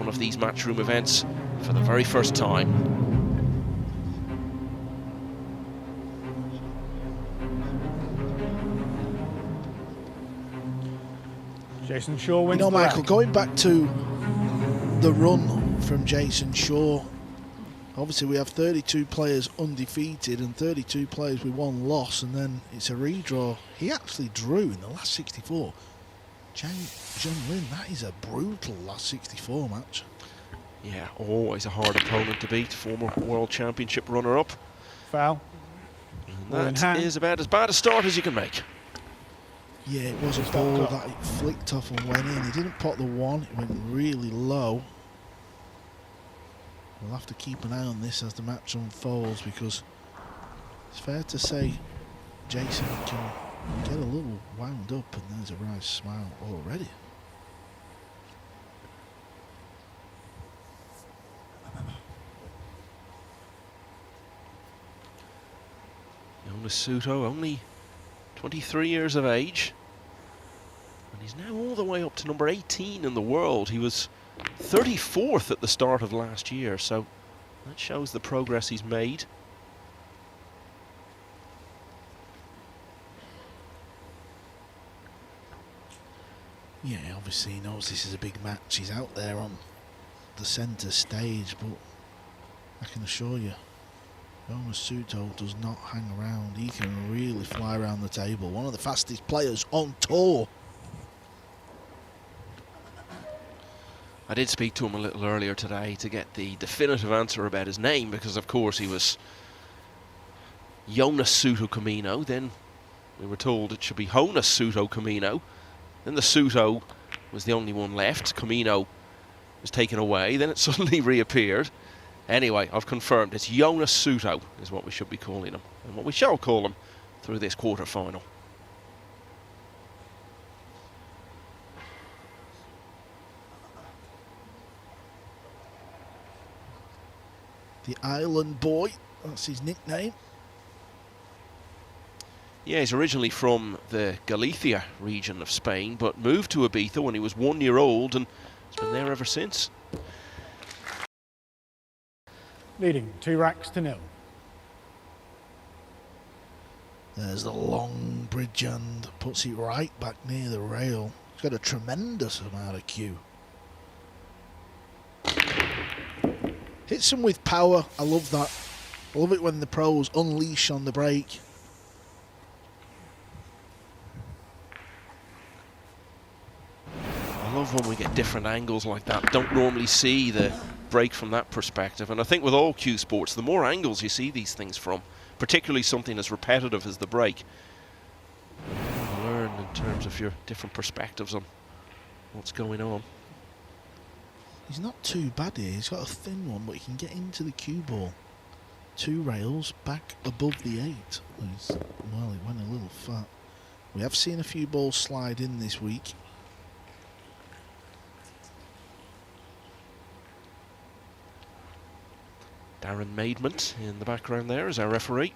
one of these matchroom events for the very first time. Jayson Shaw wins. You know, Michael, going back to the run from Jayson Shaw, obviously we have 32 players undefeated and 32 players with one loss, and then it's a redraw. He actually drew in the last 64. Jun-Lin, that is a brutal last 64 match. Yeah, always a hard opponent to beat. Former World Championship runner-up. Foul. And that is about as bad a start as you can make. Yeah, it was a ball that it flicked off and went in. He didn't pot the one, it went really low. We'll have to keep an eye on this as the match unfolds, because it's fair to say Jayson can get a little wound up, and there's a Rise smile already. Jonas Souto, only 23 years of age, and he's now all the way up to number 18 in the world. He was 34th at the start of last year, so that shows the progress he's made. Yeah, obviously he knows this is a big match. He's out there on the centre stage, but I can assure you, Jonas Souto does not hang around. He can really fly around the table. One of the fastest players on tour. I did speak to him a little earlier today to get the definitive answer about his name, because of course he was Jonas Souto Camino. Then we were told it should be Jonas Souto Camino. Then the Sudo was the only one left. Camino was taken away. Then it suddenly reappeared. Anyway, I've confirmed it's Jonas Souto is what we should be calling him, and what we shall call him through this quarter-final. The Island Boy, that's his nickname. Yeah, he's originally from the Galicia region of Spain, but moved to Ibiza when he was 1 year old, and has been there ever since. Leading 2-0. There's the long bridge hand, puts it right back near the rail. He's got a tremendous amount of cue. Hits him with power. I love that. I love it when the pros unleash on the break. I love when we get different angles like that. Don't normally see the break from that perspective, and I think with all cue sports, the more angles you see these things from, particularly something as repetitive as the break, you learn in terms of your different perspectives on what's going on. He's not too bad here. He's got a thin one, but he can get into the cue ball. 2 rails back above the 8. Well, it went a little fat. We have seen a few balls slide in this week. Darren Maidment in the background there is our referee.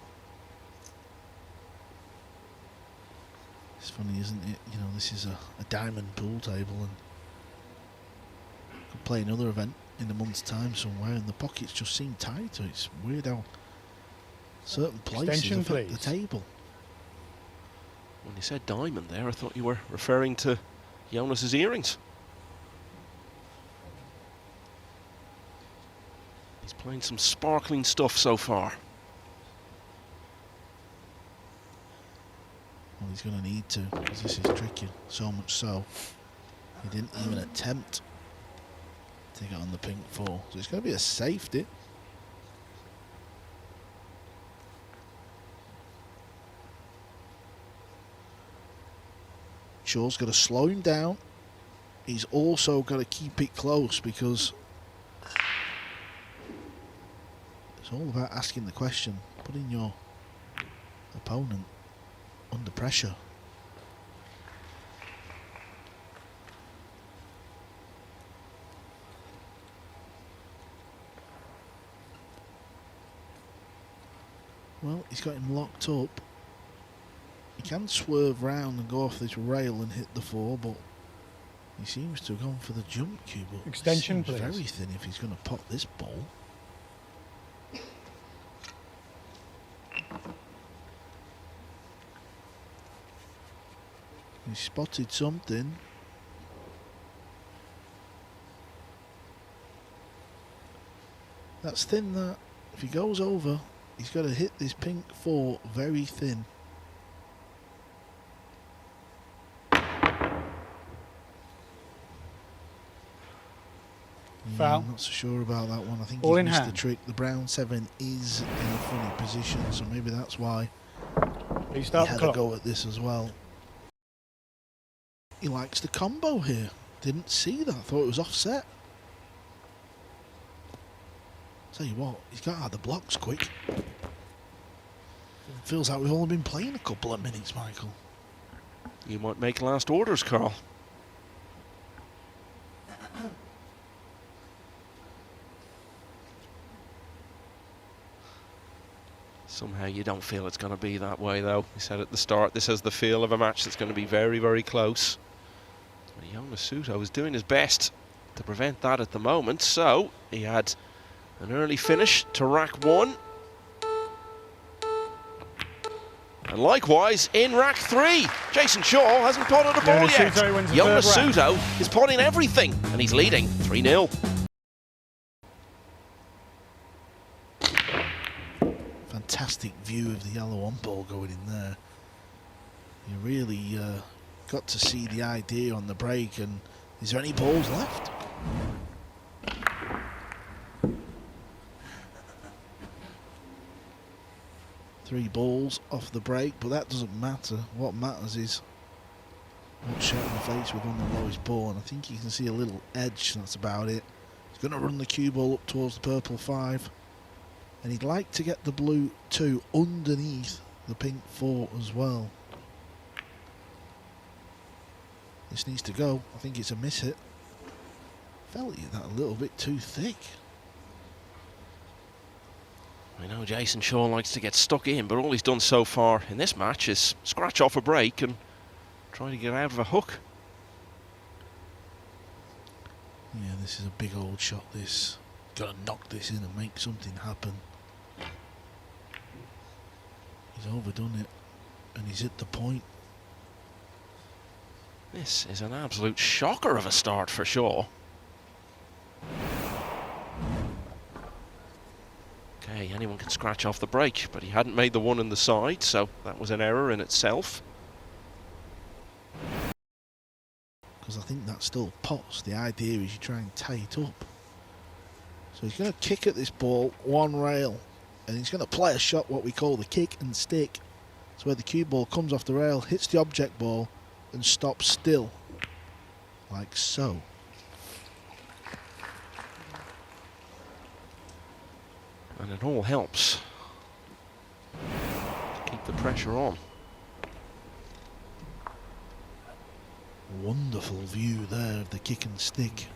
It's funny, isn't it? You know, this is a diamond pool table, and could play another event in a month's time somewhere, and the pockets just seem tight. It's weird how certain places affect the table. When you said diamond there, I thought you were referring to Jonas's earrings. He's playing some sparkling stuff so far. Well, he's going to need to, because this is tricky. So much so, he didn't even attempt to get on the pink 4. So it's going to be a safety. Shaw's got to slow him down. He's also got to keep it close, because it's all about asking the question, putting your opponent under pressure. Well, he's got him locked up. He can swerve round and go off this rail and hit the 4, but He seems to have gone for the jump cue, but Extension, seems please. very thin if he's going to pop this ball. He spotted something. That's thin, that. If he goes over, he's got to hit this pink 4 very thin. Foul. I'm not so sure about that one. I think All he's in missed hand. the trick. The brown 7 is in a funny position, so maybe that's why he Restart the had a clock. go at this as well. He likes the combo here. Didn't see that. Thought it was offset. Tell you what, he's got out of the blocks quick. Feels like we've only been playing a couple of minutes, Michael. You might make last orders, Carl. Somehow you don't feel it's going to be that way, though. We said at the start, this has the feel of a match that's going to be very, very close. But Jonas Souto is doing his best to prevent that at the moment. So he had an early finish to rack 1. And likewise in rack 3. Jayson Shaw hasn't potted a ball Jonas yet. Souto wins the Jonas third round. Souto is potting everything, and he's leading 3-0. Fantastic view of the yellow on ball going in there. You really got to see the idea on the break. And is there any balls left? Three balls off the break, but that doesn't matter. What matters is what shot in the face with on the lowest ball. And I think you can see a little edge. That's about it. He's going to run the cue ball up towards the purple 5. And he'd like to get the blue 2 underneath the pink 4 as well. This needs to go. I think it's a miss hit. Felt that a little bit too thick. I know Jayson Shaw likes to get stuck in, but all he's done so far in this match is scratch off a break and try to get out of a hook. Yeah, this is a big old shot, this. Got to knock this in and make something happen. He's overdone it, and he's at the point. This is an absolute shocker of a start for Shaw. Okay, anyone can scratch off the break, but he hadn't made the one in the side, so that was an error in itself. Because I think that still pots. The idea is you try and tie it up. So he's going to kick at this ball, one rail, and he's going to play a shot, what we call the kick and stick. It's where the cue ball comes off the rail, hits the object ball, and stops still, like so. And it all helps to keep the pressure on. Wonderful view there of the kick and stick.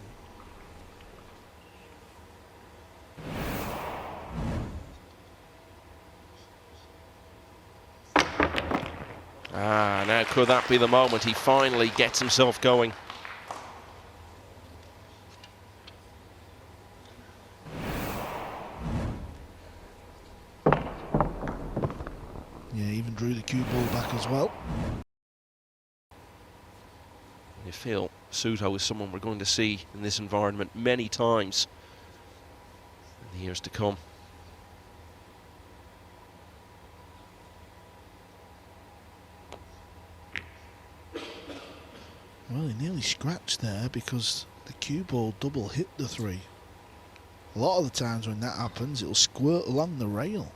Ah, now could that be the moment he finally gets himself going? Yeah, even drew the cue ball back as well. You feel Sudo is someone we're going to see in this environment many times in the years to come. Well, he nearly scratched there because the cue ball double hit the 3. A lot of the times when that happens, it'll squirt along the rail.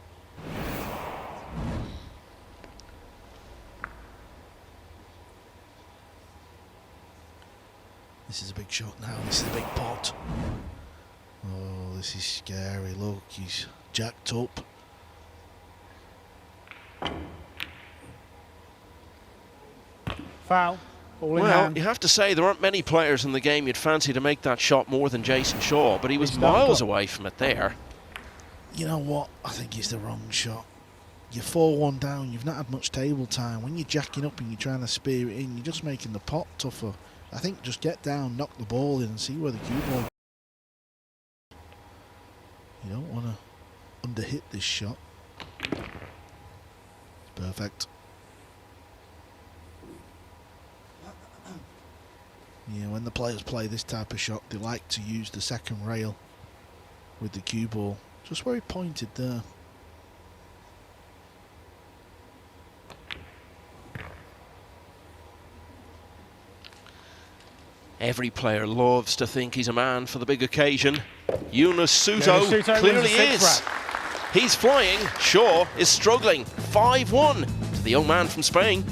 This is a big shot now. This is a big pot. Oh, this is scary. Look, he's jacked up. Foul. All in Well, hand. you have to say there aren't many players in the game you'd fancy to make that shot more than Jayson Shaw, but he was Restart miles clock. away from it there. You know what? I think it's the wrong shot. You're 4-1 down. You've not had much table time. When you're jacking up and you're trying to spear it in, you're just making the pot tougher. I think just get down, knock the ball in and see where the cue ball. You don't want to underhit this shot. It's perfect. Yeah, when the players play this type of shot, they like to use the second rail with the cue ball. Just where he pointed there. Every player loves to think he's a man for the big occasion. Jonas Souto clearly is. He's flying. Shaw is struggling. 5-1 to the young man from Spain.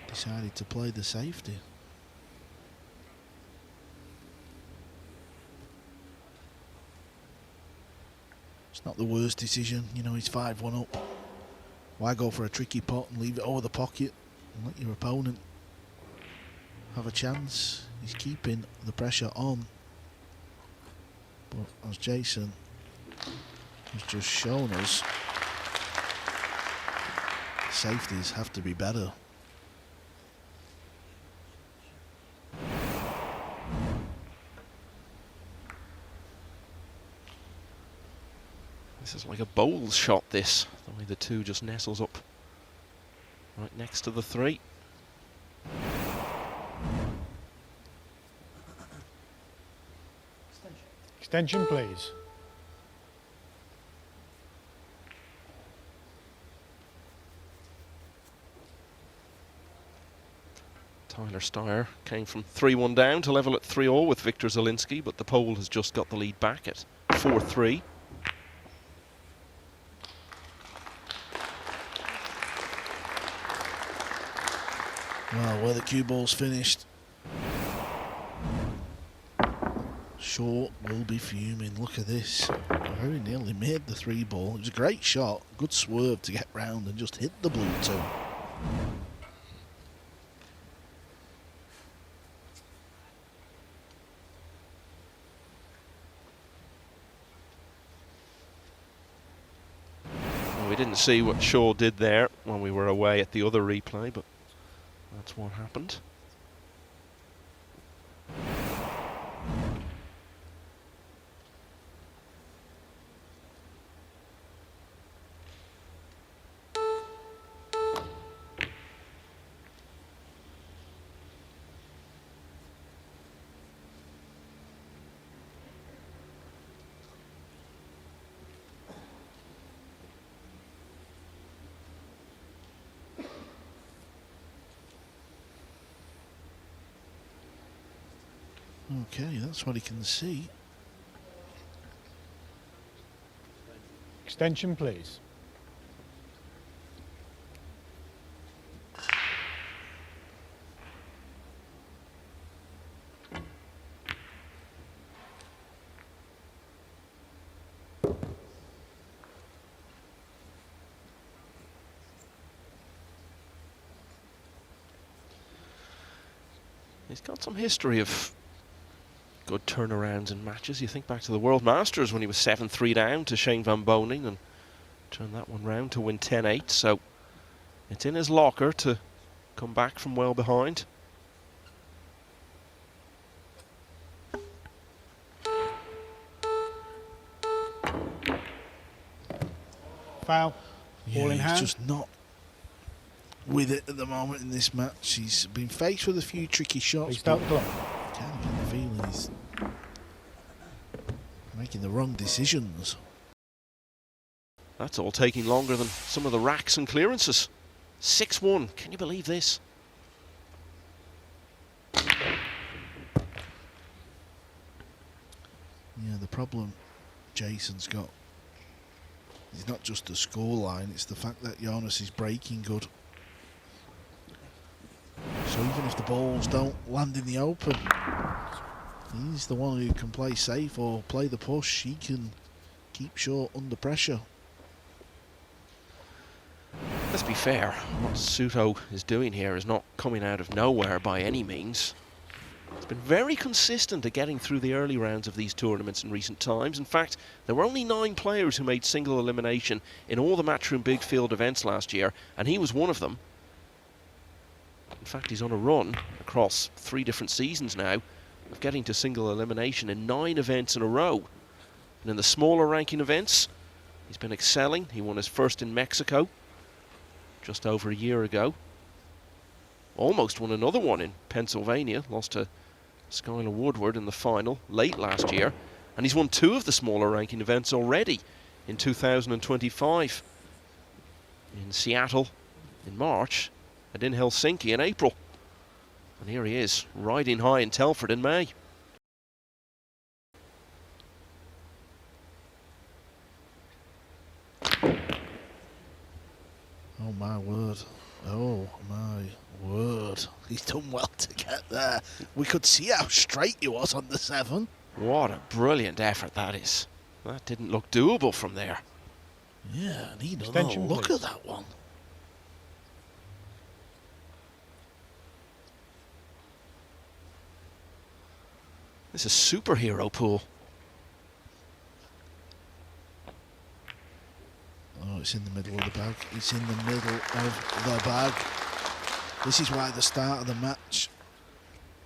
Decided to play the safety. It's not the worst decision, you know, he's 5-1 up. Why go for a tricky pot and leave it over the pocket and let your opponent have a chance? He's keeping the pressure on. But as Jayson has just shown us, safeties have to be better. This is like a bowls shot, this. The way the two just nestles up right next to the three. Extension, please. Tyler Steyer came from 3-1 down to level at 3-all with Victor Zielinski, but the Pole has just got the lead back at 4-3. Well, where the cue ball's finished, Shaw will be fuming. Look at this. Very nearly made the 3-ball. It was a great shot. Good swerve to get round and just hit the blue 2. Well, we didn't see what Shaw did there when we were away at the other replay, but that's what happened. Okay, that's what he can see. Extension, please. He's got some history of good turnarounds in matches. You think back to the World Masters when he was 7-3 down to Shane Van Boning and turned that one round to win 10-8. So it's in his locker to come back from well behind. Foul. Ball in He's hand. just not with it at the moment in this match. He's been faced with a few tricky shots. Please start the clock. Kind of get the feeling he's making the wrong decisions. That's all taking longer than some of the racks and clearances. 6-1. Can you believe this? Yeah, the problem Jayson's got is not just the scoreline, it's the fact that Jonas is breaking good. So even if the balls don't land in the open, he's the one who can play safe or play the push. He can keep Shaw under pressure. Let's be fair, what Souto is doing here is not coming out of nowhere by any means. It's been very consistent at getting through the early rounds of these tournaments in recent times. In fact, there were only 9 players who made single elimination in all the Matchroom Big Field events last year, and he was one of them. In fact, he's on a run across 3 different seasons now of getting to single elimination in 9 events in a row. And in the smaller ranking events, he's been excelling. He won his first in Mexico just over a year ago. Almost won another one in Pennsylvania, lost to Skylar Woodward in the final late last year. And he's won 2 of the smaller ranking events already in 2025. In Seattle in March and in Helsinki in April. And here he is, riding high in Telford in May. Oh my word. Oh my word. He's done well to get there. We could see how straight he was on the 7. What a brilliant effort that is. That didn't look doable from there. Yeah, and he doesn't Extension, look please. at that one. This is a superhero pool. Oh, it's in the middle of the bag. It's in the middle of the bag. This is why the start of the match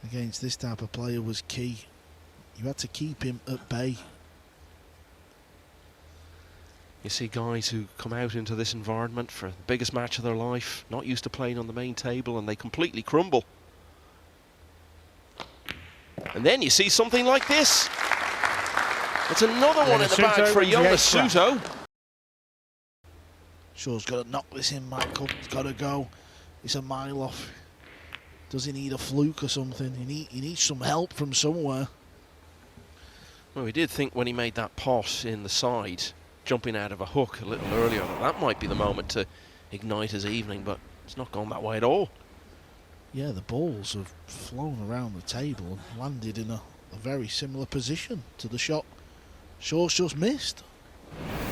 against this type of player was key. You had to keep him at bay. You see guys who come out into this environment for the biggest match of their life, not used to playing on the main table, and they completely crumble. And then you see something like this. It's another one in the bag Souto for wins the Jonas 8th round. Souto. Shaw's got to knock this in, Michael. He's got to go. It's a mile off. Does he need a fluke or something? He needs some help from somewhere. Well, we did think when he made that pot in the side, jumping out of a hook a little earlier, that might be the moment to ignite his evening, but it's not gone that way at all. Yeah, the balls have flown around the table and landed in a very similar position to the shot Shaw's just missed. I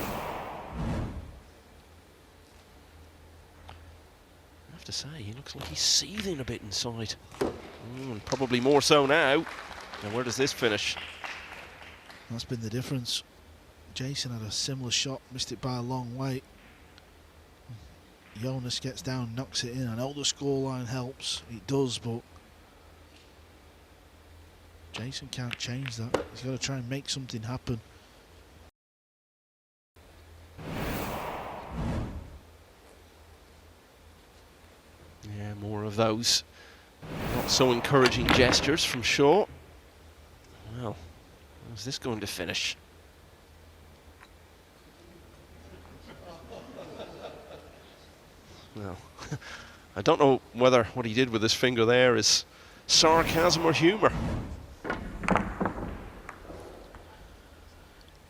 have to say, he looks like he's seething a bit inside. Probably more so now. Now, where does this finish? That's been the difference. Jayson had a similar shot, missed it by a long way. Jonas gets down, knocks it in. I know the scoreline helps, it does, but Jayson can't change that. He's got to try and make something happen. Yeah, more of those not so encouraging gestures from Shaw. Well, how's this going to finish? Well, I don't know whether what he did with his finger there is sarcasm or humour.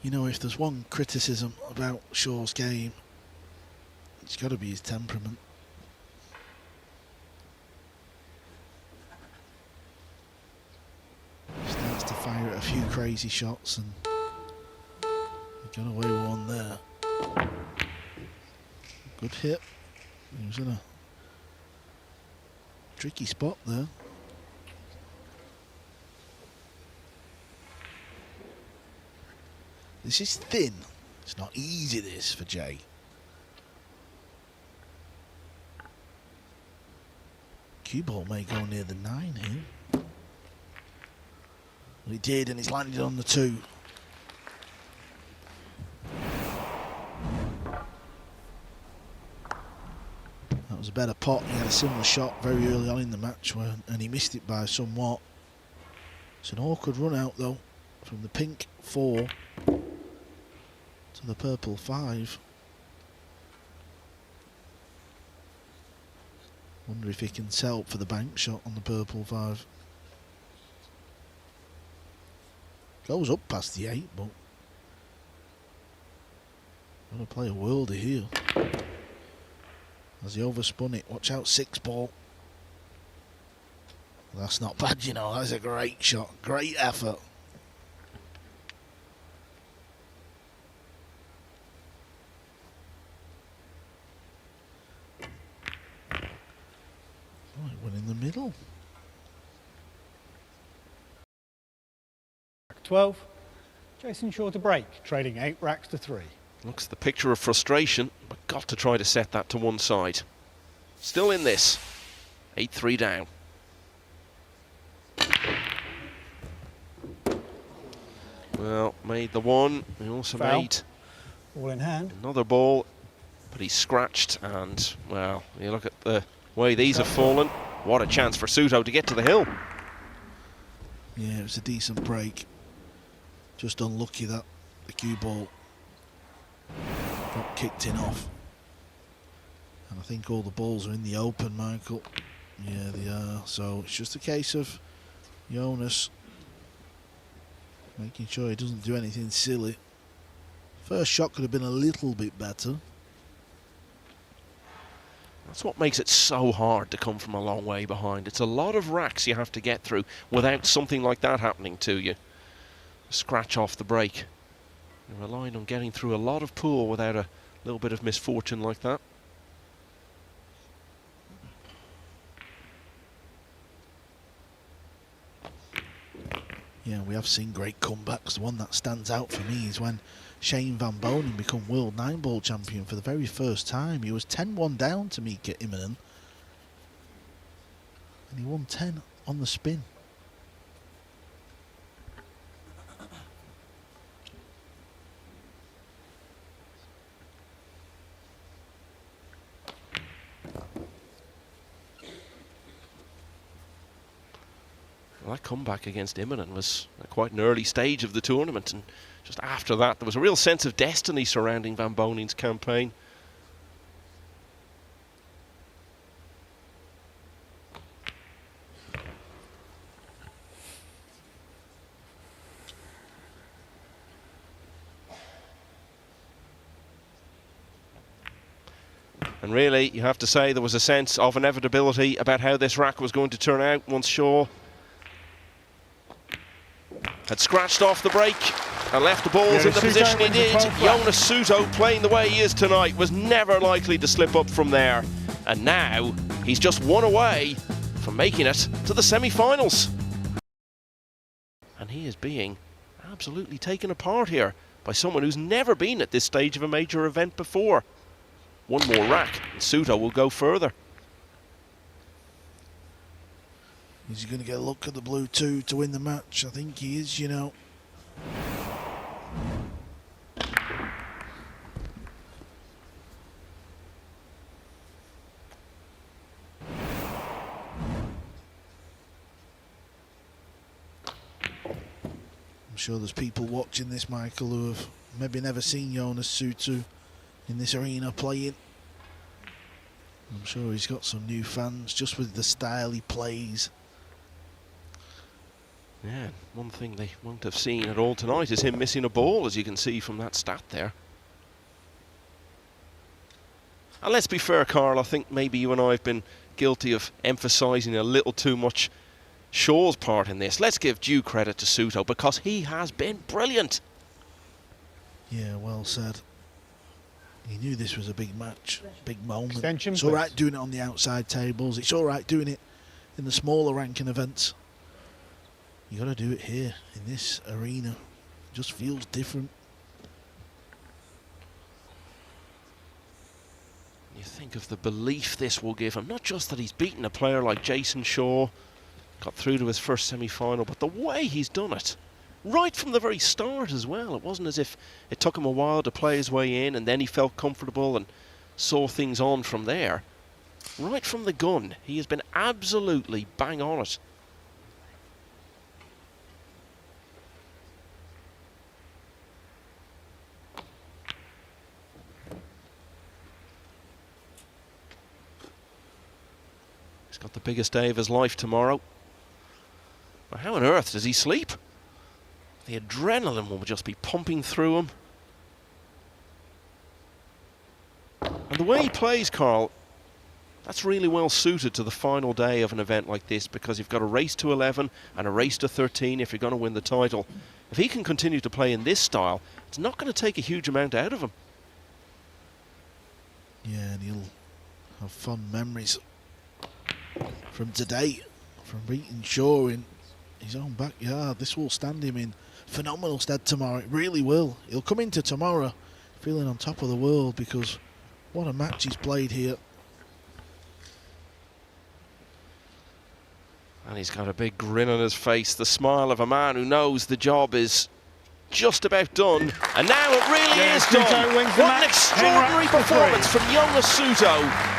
You know, if there's one criticism about Shaw's game, it's got to be his temperament. He starts to fire at a few crazy shots and he got away with one there. Good hit. He was in a tricky spot there. This is thin. It's not easy, this, for Jay. Cue ball may go near the 9 here. Well, he did, and he's landed on the 2. That was a better pot. He had a similar shot very early on in the match, and he missed it by somewhat. It's an awkward run out, though, from the pink 4 to the purple 5. Wonder if he can sell for the bank shot on the purple 5. Goes up past the 8, but gotta play a worldie here. As he overspun it, watch out, 6 ball. That's not bad, you know. That's a great shot, great effort. Oh, it went in the middle. 12. Jayson Shaw to break, trading 8 racks to 3. Looks the picture of frustration, but got to try to set that to one side. Still in this. 8-3 down. Well, made the one. He also Foul. made All in hand. another ball, but he's scratched, and, well, you look at the way these have fallen. What a chance for Sudo to get to the hill. Yeah, it was a decent break. Just unlucky that the cue ball got kicked in off. And I think all the balls are in the open, Michael. Yeah, they are. So it's just a case of Jonas making sure he doesn't do anything silly. First shot could have been a little bit better. That's what makes it so hard to come from a long way behind. It's a lot of racks you have to get through without something like that happening to you. A scratch off the break. You're relying on getting through a lot of pool without a little bit of misfortune like that. Yeah, we have seen great comebacks. The one that stands out for me is when Shane Van Bonen became World Nineball Champion for the very first time. He was 10-1 down to Mika Immonen, and he won 10 on the spin. Well, that comeback against Immonen was at quite an early stage of the tournament, and just after that there was a real sense of destiny surrounding Van Bonen's campaign. And really, you have to say there was a sense of inevitability about how this rack was going to turn out once Shaw had scratched off the break and left the balls in the position he did. Jonas Souto, playing the way he is tonight, was never likely to slip up from there. And now he's just one away from making it to the semi-finals. And he is being absolutely taken apart here by someone who's never been at this stage of a major event before. One more rack, and Souto will go further. Is he going to get a look at the blue two to win the match? I think he is, you know. I'm sure there's people watching this, Michael, who have maybe never seen Jonas Souto in this arena playing. I'm sure he's got some new fans just with the style he plays. Yeah, one thing they won't have seen at all tonight is him missing a ball, as you can see from that stat there. And let's be fair, Carl, I think maybe you and I have been guilty of emphasising a little too much Shaw's part in this. Let's give due credit to Souto, because he has been brilliant. Yeah, well said. He knew this was a big match, big moment. Extension, it's all right doing it on the outside tables. It's all right doing it in the smaller ranking events. You got to do it here in this arena. It just feels different. You think of the belief this will give him, not just that he's beaten a player like Jayson Shaw, got through to his first semi-final, but the way he's done it. Right from the very start as well. It wasn't as if it took him a while to play his way in and then he felt comfortable and saw things on from there. Right from the gun, he has been absolutely bang on it. He's got the biggest day of his life tomorrow. Well, how on earth does he sleep? The adrenaline will just be pumping through him. And the way he plays, Carl, that's really well suited to the final day of an event like this, because you've got a race to 11 and a race to 13 if you're going to win the title. If he can continue to play in this style, it's not going to take a huge amount out of him. Yeah, and he'll have fond memories from today, from beating Shaw in his own backyard. This will stand him in phenomenal stead tomorrow. It really will. He'll come into tomorrow feeling on top of the world, because what a match he's played here. And he's got a big grin on his face, the smile of a man who knows the job is just about done. And now it really is done. What an extraordinary performance from Jonas Souto.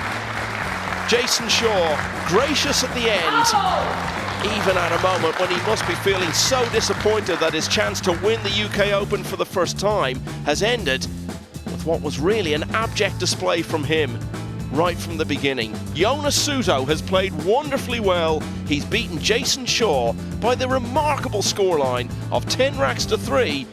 Jayson Shaw, gracious at the end, even at a moment when he must be feeling so disappointed that his chance to win the UK Open for the first time has ended with what was really an abject display from him right from the beginning. Jonas Souto has played wonderfully well. He's beaten Jayson Shaw by the remarkable scoreline of 10 racks to 3